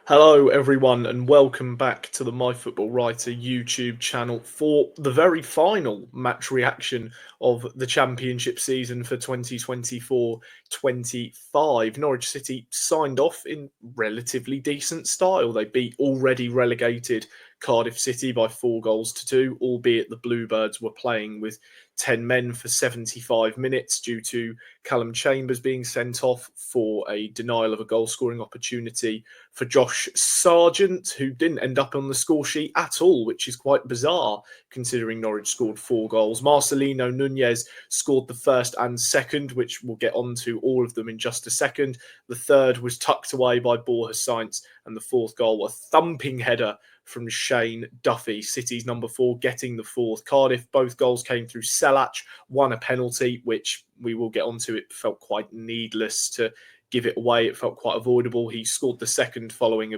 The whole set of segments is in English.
Hello, everyone, and welcome back to the My Football Writer YouTube channel for the very final match reaction of the Championship season for 2024-25. Norwich City signed off in relatively decent style. They beat already relegated Cardiff City by 4-2, albeit the Bluebirds were playing with 10 men for 75 minutes due to Callum Chambers being sent off for a denial of a goal-scoring opportunity for Josh Sargent, who didn't end up on the score sheet at all, which is quite bizarre considering Norwich scored 4 goals. Marcelino Nunez scored the first and second, which we'll get onto all of them in just a second. The third was tucked away by Borja Sainz, and the fourth goal, a thumping header from Shane Duffy, City's number 4, getting the fourth. Cardiff, both goals came through Selach, one a penalty, which we will get onto. It felt quite needless to give it away. It felt quite avoidable. He scored the second following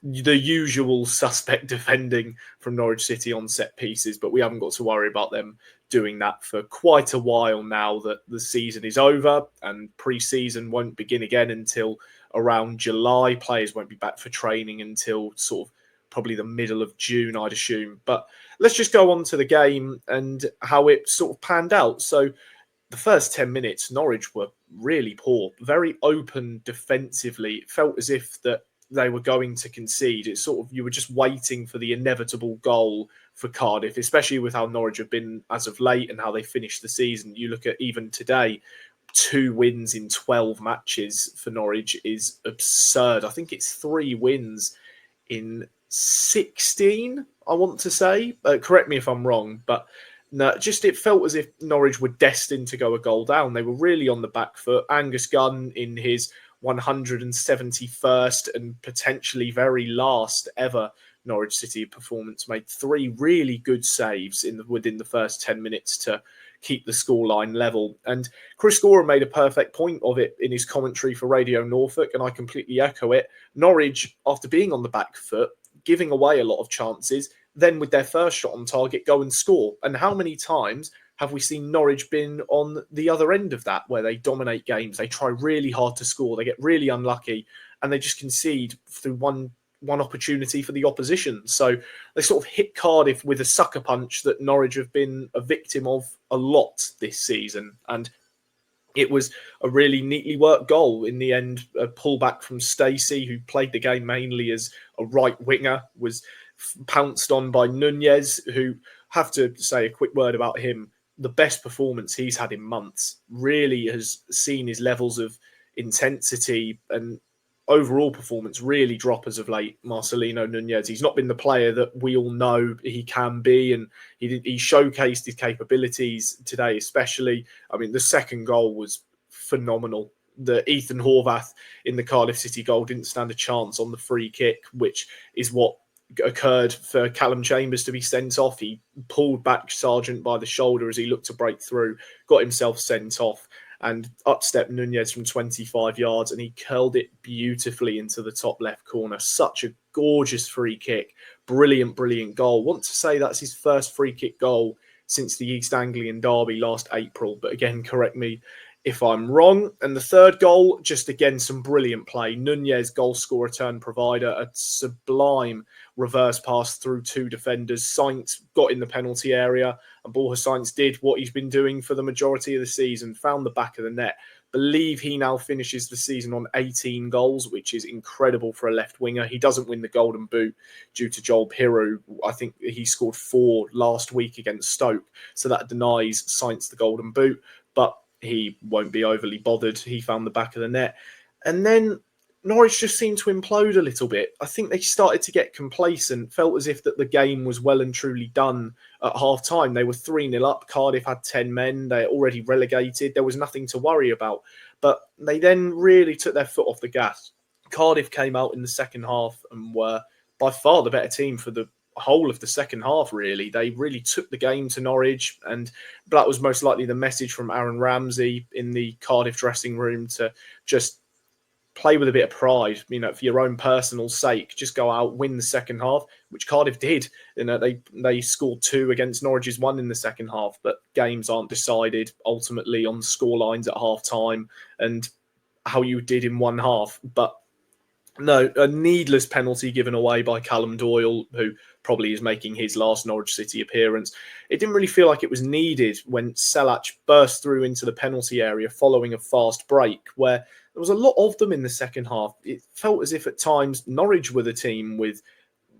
the usual suspect defending from Norwich City on set pieces, but we haven't got to worry about them doing that for quite a while now that the season is over and pre-season won't begin again until around July. Players won't be back for training until sort of probably the middle of June, I'd assume. But let's just go on to the game and how it sort of panned out. So the first 10 minutes, Norwich were really poor, very open defensively. It felt as if that they were going to concede. It's sort of, you were just waiting for the inevitable goal for Cardiff, especially with how Norwich have been as of late and how they finished the season. You look at even today, 2 wins in 12 matches for Norwich is absurd. I think it's 3 wins in 16, I want to say. Correct me if I'm wrong, but no, just it felt as if Norwich were destined to go a goal down. They were really on the back foot. Angus Gunn, in his 171st and potentially very last ever Norwich City performance, made 3 really good saves within the first 10 minutes to keep the scoreline level. And Chris Gorer made a perfect point of it in his commentary for Radio Norfolk, and I completely echo it. Norwich, after being on the back foot, giving away a lot of chances, then with their first shot on target, go and score. And how many times have we seen Norwich been on the other end of that, where they dominate games, they try really hard to score, they get really unlucky, and they just concede through one opportunity for the opposition. So they sort of hit Cardiff with a sucker punch that Norwich have been a victim of a lot this season. And it was a really neatly worked goal in the end. A pullback from Stacey, who played the game mainly as a right winger, was pounced on by Nunez, who, have to say a quick word about him, the best performance he's had in months. Really has seen his levels of intensity and overall performance really drop as of late. Marcelino Nunez, he's not been the player that we all know he can be, and he showcased his capabilities today especially. I mean, the second goal was phenomenal. The Ethan Horvath in the Cardiff City goal didn't stand a chance on the free kick, which is what occurred for Callum Chambers to be sent off. He pulled back Sargent by the shoulder as he looked to break through, got himself sent off, and up stepped Nunez from 25 yards, and he curled it beautifully into the top left corner. Such a gorgeous free kick. Brilliant, brilliant goal. Want to say that's his first free kick goal since the East Anglian derby last April, but again, correct me if I'm wrong. And the third goal, just again, some brilliant play. Nunez, goal score return provider, a sublime reverse pass through 2 defenders. Sainz got in the penalty area, and Borja Sainz did what he's been doing for the majority of the season, found the back of the net. Believe he now finishes the season on 18 goals, which is incredible for a left winger. He doesn't win the Golden Boot due to Joel Piroe. I think he scored 4 last week against Stoke, so that denies Sainz the Golden Boot, but he won't be overly bothered. He found the back of the net. And then Norwich just seemed to implode a little bit. I think they started to get complacent, felt as if that the game was well and truly done at half-time. They were 3-0 up. Cardiff had 10 men. They're already relegated. There was nothing to worry about. But they then really took their foot off the gas. Cardiff came out in the second half and were by far the better team for the whole of the second half, really. They really took the game to Norwich, and that was most likely the message from Aaron Ramsey in the Cardiff dressing room, to just play with a bit of pride, you know, for your own personal sake. Just go out, win the second half, which Cardiff did. You know, they scored 2 against Norwich's 1 in the second half, but games aren't decided ultimately on score lines at half time and how you did in one half. But No, a needless penalty given away by Callum Doyle, who probably is making his last Norwich City appearance. It didn't really feel like it was needed when Selach burst through into the penalty area following a fast break, where there was a lot of them in the second half. It felt as if at times Norwich were the team with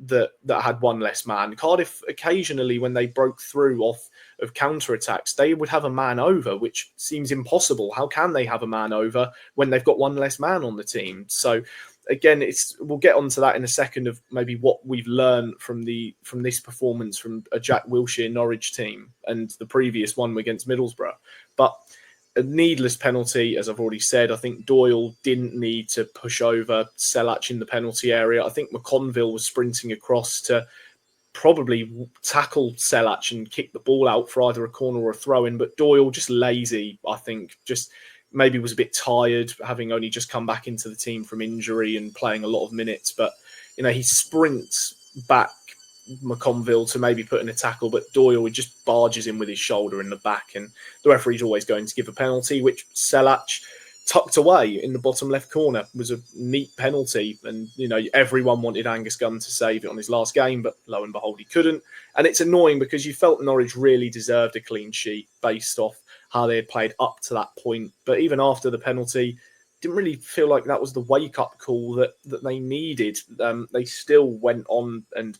that had one less man. Cardiff occasionally, when they broke through off of counter attacks, they would have a man over, which seems impossible. How can they have a man over when they've got one less man on the team? So again, we'll get onto that in a second of maybe what we've learned from this performance from a Jack Wilshere Norwich team and the previous one against Middlesbrough. But a needless penalty, as I've already said. I think Doyle didn't need to push over Selach in the penalty area. I think McConville was sprinting across to probably tackle Selach and kick the ball out for either a corner or a throw-in, but Doyle just lazy, I think, just maybe was a bit tired, having only just come back into the team from injury and playing a lot of minutes. But, he sprints back McConville to maybe put in a tackle, but Doyle just barges in with his shoulder in the back, and the referee's always going to give a penalty, which Selach tucked away in the bottom left corner. It was a neat penalty, and everyone wanted Angus Gunn to save it on his last game, but lo and behold, he couldn't. And it's annoying because you felt Norwich really deserved a clean sheet based off how they had played up to that point. But even after the penalty, didn't really feel like that was the wake-up call that they needed. They still went on and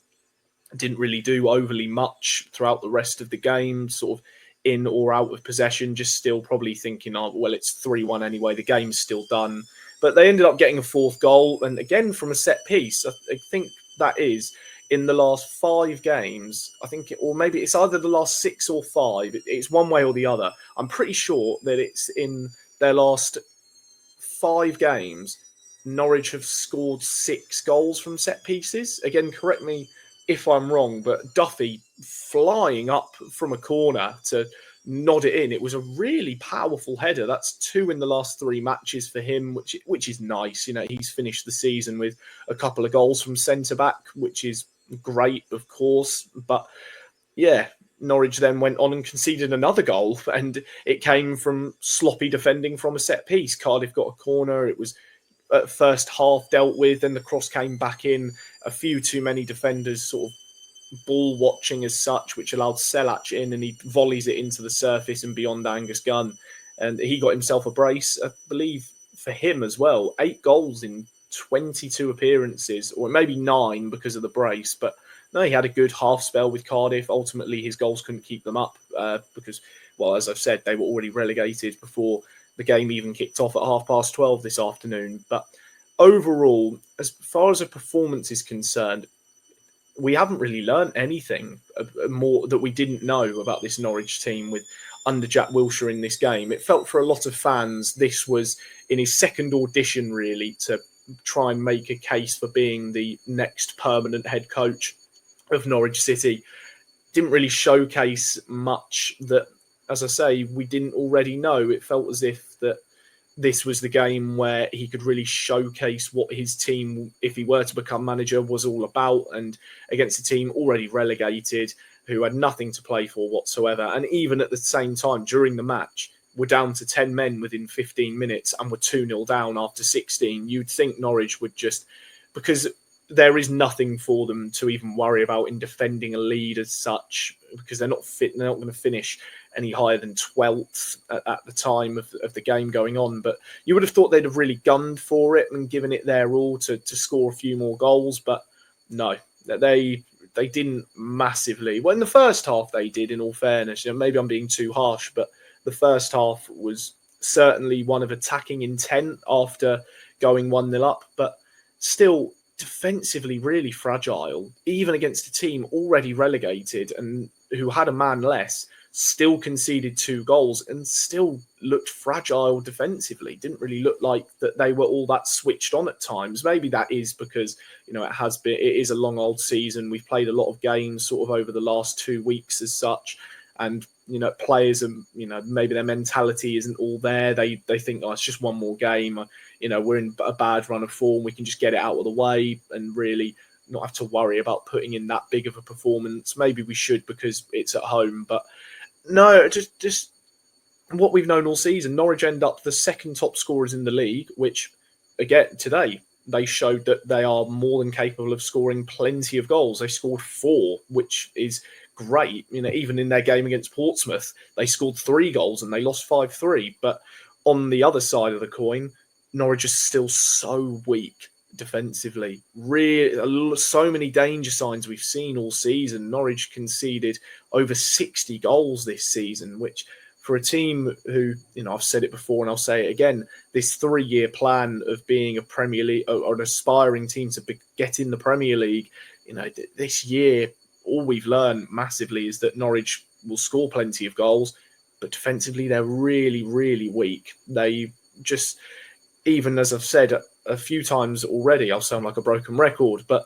didn't really do overly much throughout the rest of the game, sort of in or out of possession, just still probably thinking, oh, well, it's 3-1 anyway, the game's still done. But they ended up getting a fourth goal, and again from a set piece. I think that is in the last 5 games, I think, or maybe it's either the last 6 or 5. It's one way or the other. I'm pretty sure that it's in their last 5 games, Norwich have scored 6 goals from set pieces. Again, correct me if I'm wrong, but Duffy flying up from a corner to nod it in. It was a really powerful header. That's 2 in the last 3 matches for him, which is nice. He's finished the season with a couple of goals from centre-back, which is great, of course. But yeah, Norwich then went on and conceded another goal, and it came from sloppy defending from a set piece. Cardiff got a corner. It was at first half dealt with, then the cross came back in. A few too many defenders sort of ball watching as such, which allowed Selach in, and he volleys it into the surface and beyond Angus Gunn. And he got himself a brace, I believe, for him as well. 8 goals in 22 appearances, or maybe 9 because of the brace. But no, he had a good half spell with Cardiff. Ultimately, his goals couldn't keep them up because, well, as I've said, they were already relegated before the game even kicked off at 12:30 this afternoon. But overall, as far as a performance is concerned, we haven't really learned anything more that we didn't know about this Norwich team with under Jack Wilshere in this game. It felt for a lot of fans this was in his second audition, really, to try and make a case for being the next permanent head coach of Norwich City. Didn't really showcase much that, as I say, we didn't already know. It felt as if that this was the game where he could really showcase what his team, if he were to become manager, was all about, and against a team already relegated who had nothing to play for whatsoever. And even at the same time, during the match, we're down to 10 men within 15 minutes and we're 2-0 down after 16. You'd think Norwich would just, because there is nothing for them to even worry about in defending a lead as such, because they're not fit. They're not going to finish any higher than 12th at the time of the game going on. But you would have thought they'd have really gunned for it and given it their all to score a few more goals. But no, they didn't massively. Well, in the first half they did, in all fairness. Maybe I'm being too harsh, but the first half was certainly one of attacking intent after going 1-0 up. But still, defensively really fragile, even against a team already relegated and who had a man less, still conceded 2 goals and still looked fragile defensively. Didn't really look like that they were all that switched on at times. Maybe that is because, it is a long old season. We've played a lot of games sort of over the last 2 weeks as such. And, players are, maybe their mentality isn't all there. They think, oh, it's just one more game. We're in a bad run of form. We can just get it out of the way and really not have to worry about putting in that big of a performance. Maybe we should because it's at home. But no, just what we've known all season. Norwich end up the second top scorers in the league, which, again, today, they showed that they are more than capable of scoring plenty of goals. They scored 4, which is great. Even in their game against Portsmouth, they scored 3 goals and they lost 5-3. But on the other side of the coin, Norwich is still so weak defensively. Really, so many danger signs we've seen all season. Norwich conceded over 60 goals this season, which for a team who, I've said it before and I'll say it again, this 3-year plan of being a Premier League or an aspiring team to get in the Premier League, this year, all we've learned massively is that Norwich will score plenty of goals, but defensively they're really, really weak. They just, even as I've said a few times already, I'll sound like a broken record, but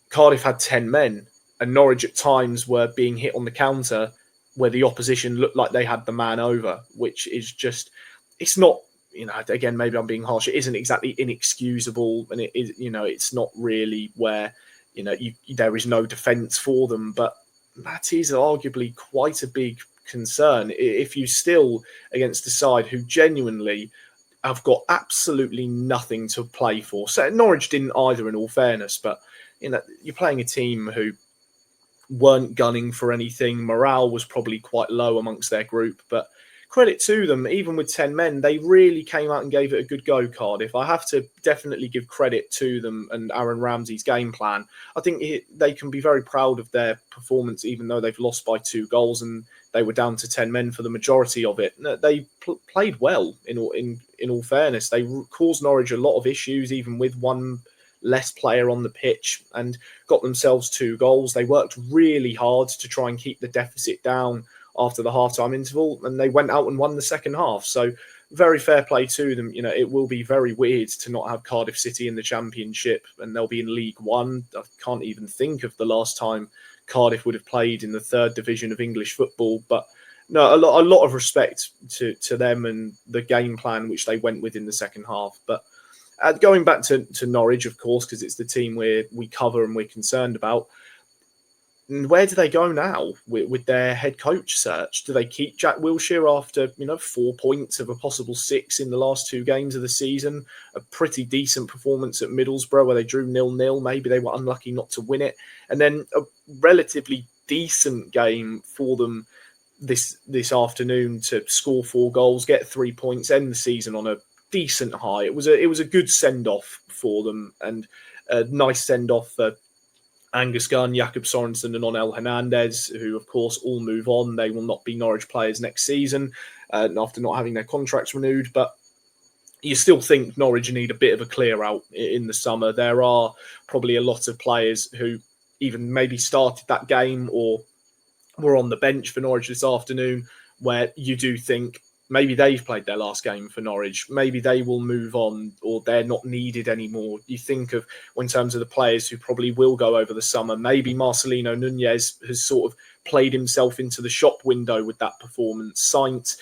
Cardiff had 10 men and Norwich at times were being hit on the counter where the opposition looked like they had the man over, which is just, it's not, again, maybe I'm being harsh. It isn't exactly inexcusable, and it is, it's not really where, there is no defence for them, but that is arguably quite a big concern. If you still, against a side who genuinely have got absolutely nothing to play for. So Norwich didn't either, in all fairness, but you're playing a team who weren't gunning for anything. Morale was probably quite low amongst their group, but credit to them, even with 10 men, they really came out and gave it a good go, Cardiff. I have to definitely give credit to them and Aaron Ramsey's game plan. I think they can be very proud of their performance, even though they've lost by 2 goals and they were down to 10 men for the majority of it. They played well, in all fairness. They caused Norwich a lot of issues, even with one less player on the pitch, and got themselves 2 goals. They worked really hard to try and keep the deficit down after the half-time interval, and they went out and won the second half. So very fair play to them. It will be very weird to not have Cardiff City in the Championship, and they'll be in League One. I can't even think of the last time Cardiff would have played in the 3rd division of English football. But no, a lot of respect to them and the game plan which they went with in the second half. But going back to Norwich, of course, because it's the team we cover and we're concerned about, where do they go now with their head coach search? Do they keep Jack Wilshere after 4 points of a possible 6 in the last 2 games of the season? A pretty decent performance at Middlesbrough where they drew 0-0. Maybe they were unlucky not to win it, and then a relatively decent game for them this afternoon to score 4 goals, get 3 points, end the season on a decent high. It was a good send off for them, and a nice send off for Angus Gunn, Jakob Sorensen and Onel Hernandez, who of course all move on. They will not be Norwich players next season after not having their contracts renewed, but you still think Norwich need a bit of a clear out in the summer. There are probably a lot of players who even maybe started that game or were on the bench for Norwich this afternoon, where you do think maybe they've played their last game for Norwich. Maybe they will move on, or they're not needed anymore. You think of, in terms of the players who probably will go over the summer, maybe Marcelino Nunez has sort of played himself into the shop window with that performance, signed,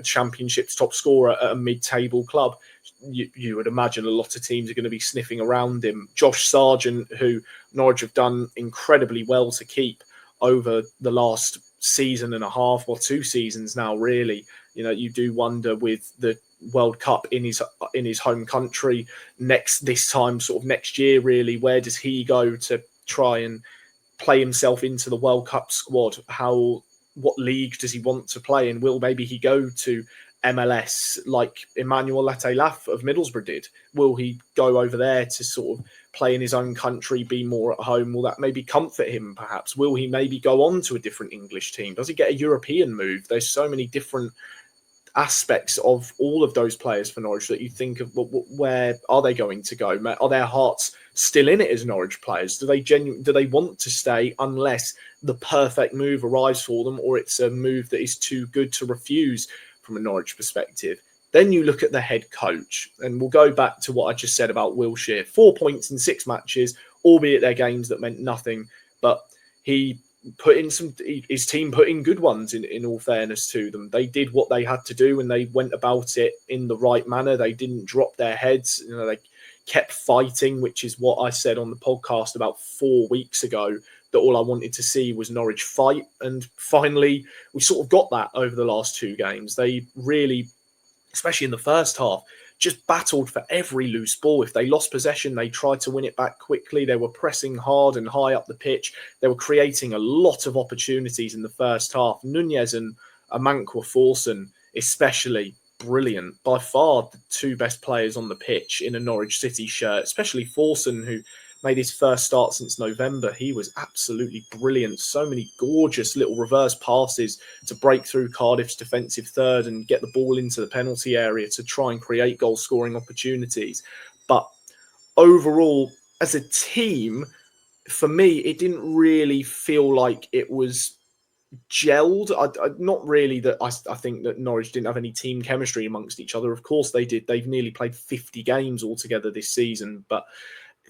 Championship's top scorer at a mid-table club. You would imagine a lot of teams are going to be sniffing around him. Josh Sargent, who Norwich have done incredibly well to keep over the last season and a half, or 2 seasons now, really. You do wonder, with the World Cup in his home country this time next year, really, where does he go to try and play himself into the World Cup squad? What league does he want to play in? Will maybe he go to MLS like Emmanuel Latelaf of Middlesbrough did? Will he go over there to sort of play in his own country, be more at home? Will that maybe comfort him, perhaps? Will he maybe go on to a different English team? Does he get a European move? There's so many different aspects of all of those players for Norwich that you think of, where are they going to go? Are their hearts still in it as Norwich players? Do they want to stay unless the perfect move arrives for them, or it's a move that is too good to refuse from a Norwich perspective? Then you look at the head coach, and we'll go back to what I just said about Wilshere. 4 points in 6 matches, albeit they're games that meant nothing, but his team put in good ones, in all fairness to them. They did what they had to do, and they went about it in the right manner. They didn't drop their heads. They kept fighting, which is what I said on the podcast about 4 weeks ago, that all I wanted to see was Norwich fight. And finally, we sort of got that over the last 2 games. They really, especially in the first half, just battled for every loose ball. If they lost possession, they tried to win it back quickly. They were pressing hard and high up the pitch. They were creating a lot of opportunities in the first half. Nunez and Amankwa Forson, especially, brilliant. By far the two best players on the pitch in a Norwich City shirt, especially Forson, who made his first start since November. He was absolutely brilliant. So many gorgeous little reverse passes to break through Cardiff's defensive third and get the ball into the penalty area to try and create goal-scoring opportunities. But overall, as a team, for me, it didn't really feel like it was gelled. Not really that I think that Norwich didn't have any team chemistry amongst each other. Of course they did. They've nearly played 50 games altogether this season, but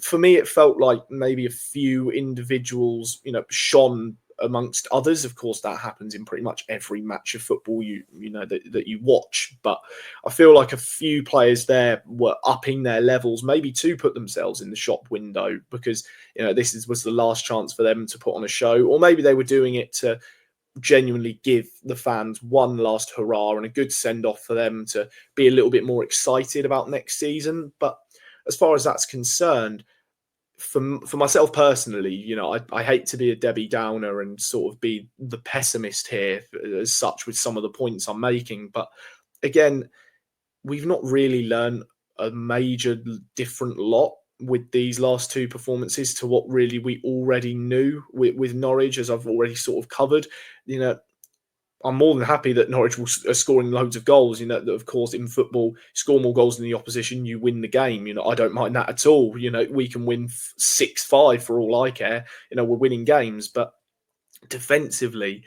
for me, it felt like maybe a few individuals, shone amongst others. Of course, that happens in pretty much every match of football you know that you watch. But I feel like a few players there were upping their levels, maybe to put themselves in the shop window, because this was the last chance for them to put on a show, or maybe they were doing it to genuinely give the fans one last hurrah and a good send off for them to be a little bit more excited about next season. But as far as that's concerned, for myself personally, I hate to be a Debbie Downer and sort of be the pessimist here as such with some of the points I'm making. But again, we've not really learned a major different lot with these last two performances to what really we already knew with Norwich, as I've already sort of covered. I'm more than happy that Norwich are scoring loads of goals. That of course in football, score more goals than the opposition, you win the game. I don't mind that at all. We can win 6-5 for all I care. We're winning games, but defensively,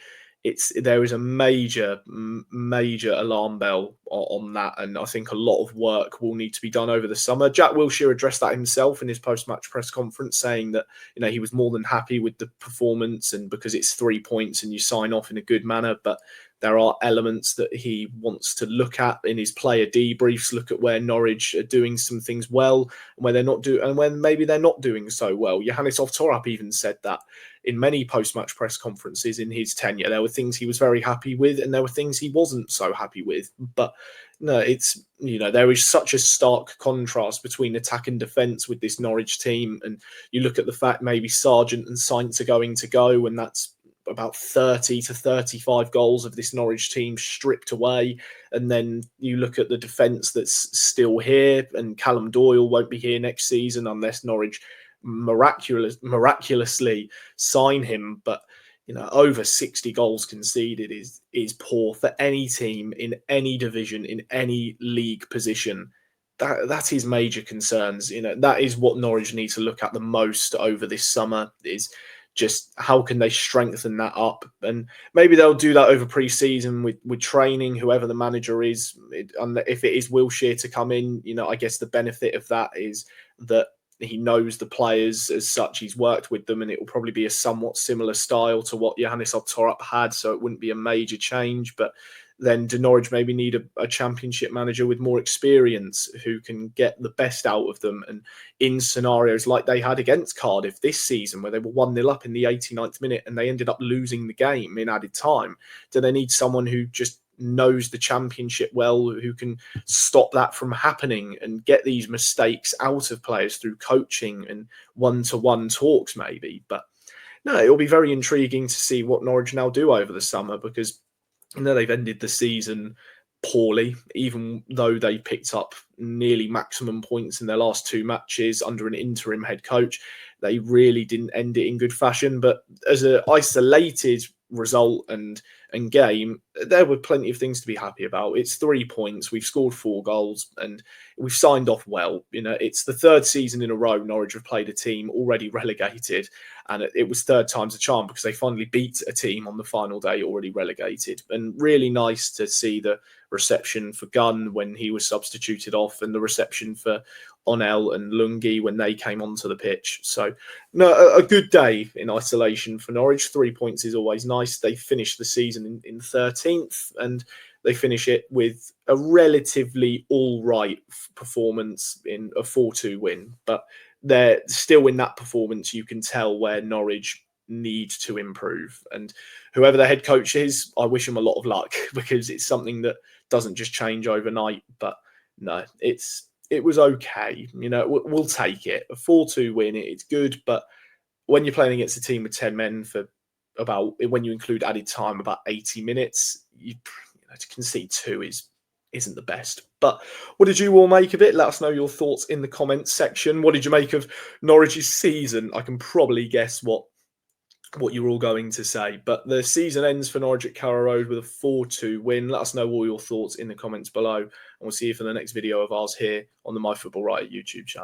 there is a major alarm bell on that, and I think a lot of work will need to be done over the summer. Jack Wilshere addressed that himself in his post-match press conference, saying that he was more than happy with the performance, and because it's 3 points and you sign off in a good manner, but there are elements that he wants to look at in his player debriefs, look at where Norwich are doing some things well and where they're not doing, and when maybe they're not doing so well. Johannes Oftorap even said that in many post-match press conferences in his tenure. There were things he was very happy with and there were things he wasn't so happy with. But no, it's, there is such a stark contrast between attack and defence with this Norwich team. And you look at the fact maybe Sargent and Sainz are going to go, and that's about 30 to 35 goals of this Norwich team stripped away. And then you look at the defence that's still here, and Callum Doyle won't be here next season unless Norwich miraculously sign him. But over 60 goals conceded is poor for any team in any division, in any league position. That is major concerns. That is what Norwich need to look at the most over this summer, is just how can they strengthen that up. And maybe they'll do that over pre-season with training, whoever the manager is. If it is Wilshere to come in, I guess the benefit of that is that he knows the players as such. He's worked with them, and it will probably be a somewhat similar style to what Johannes Oftorap had, so it wouldn't be a major change. But then do Norwich maybe need a championship manager with more experience who can get the best out of them? And in scenarios like they had against Cardiff this season, where they were 1-0 up in the 89th minute and they ended up losing the game in added time, do they need someone who just knows the championship well, who can stop that from happening and get these mistakes out of players through coaching and one-to-one talks maybe? But no, it'll be very intriguing to see what Norwich now do over the summer, because they've ended the season poorly, even though they picked up nearly maximum points in their last two matches under an interim head coach. They really didn't end it in good fashion. But as an isolated result and game, there were plenty of things to be happy about. It's 3 points. We've scored 4 goals and we've signed off well. It's the third season in a row Norwich have played a team already relegated, and it was third time's a charm because they finally beat a team on the final day already relegated. And really nice to see the reception for Gunn when he was substituted off, and the reception for Onel and Lungi when they came onto the pitch. So, no, a good day in isolation for Norwich. 3 points is always nice. They finished the season in 13th, and they finish it with a relatively all-right performance in a 4-2 win. But they're still in that performance, you can tell where Norwich need to improve. And whoever the head coach is, I wish him a lot of luck, because it's something that doesn't just change overnight. But no, it was okay. You know, we'll take it. A 4-2 win, it's good, but when you're playing against a team with 10 men for about, when you include added time, about 80 minutes, you know, to concede 2 isn't the best. But what did you all make of it? Let us know your thoughts in the comments section. What did you make of Norwich's season? I can probably guess what you're all going to say. But the season ends for Norwich at Carrow Road with a 4-2 win. Let us know all your thoughts in the comments below. And we'll see you for the next video of ours here on the My Football Writer YouTube channel.